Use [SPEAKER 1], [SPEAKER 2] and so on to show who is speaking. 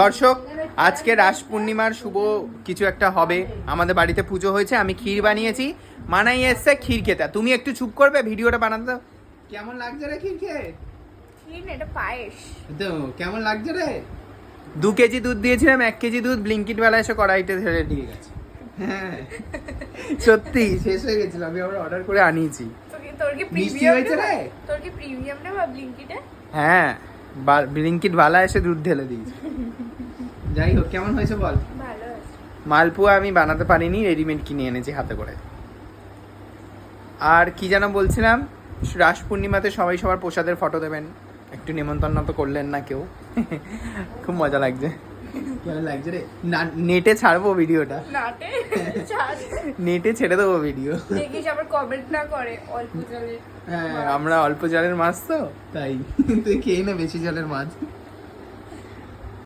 [SPEAKER 1] দর্শক, আজকে রাস পূর্ণিমার শুভ কিছু একটা হবে। আমাদের বাড়িতে পুজো হয়েছে, আমি ক্ষীর বানিয়েছি, মানাই এসছে ক্ষীর খেতে। তুমি একটু চুপ করবে, ভিডিওটা বানাতে দাও। কেমন লাগছে রে ক্ষীর খেয়ে?
[SPEAKER 2] ক্ষীর না, এটা পায়েস।
[SPEAKER 1] তো কেমন লাগছে রে? 2 কেজি দুধ দিয়েছিলাম, 1 কেজি দুধ ব্লিঙ্কিট বেলা এসে কড়াইতে ঢেলে দিয়ে গেছে। হ্যাঁ সত্যি শেষ হয়ে গেছিল, আমি আবার অর্ডার করে আনিয়েছি।
[SPEAKER 2] তোর কি
[SPEAKER 1] মিষ্টি
[SPEAKER 2] প্রিমিয়াম
[SPEAKER 1] হয়েছে রে?
[SPEAKER 2] তোর কি প্রিমিয়াম না বা ব্লিঙ্কিটে?
[SPEAKER 1] হ্যাঁ, ব্লিঙ্কিট বালা এসে দুধ ঢেলে দিয়েছে। যাই হোক, কেমন হয়েছে বল?
[SPEAKER 2] ভালো আছে।
[SPEAKER 1] মালপোয়া আমি বানাতে পারিনি, রেডিমেড কিনে এনেছি হাতে করে। আর কি যেন বলছিলাম, রাস পূর্ণিমাতে সবাই সবার প্রসাদের ফটো দেবেন। একটু নিমন্ত্রণ তো করলেন না কেউ। খুব মজা লাগছে। কেমন লাগছে রে? নেটে ছাড়বো ভিডিওটা,
[SPEAKER 2] নাটে
[SPEAKER 1] নেটে ছেড়ে দেবো ভিডিও।
[SPEAKER 2] দেখিস আবার কমেন্ট না করে অল্প জলে।
[SPEAKER 1] হ্যাঁ, আমরা অল্প জলের মাছ তো তাই। তুই খেয়ে নে বেশি জলের মাছ।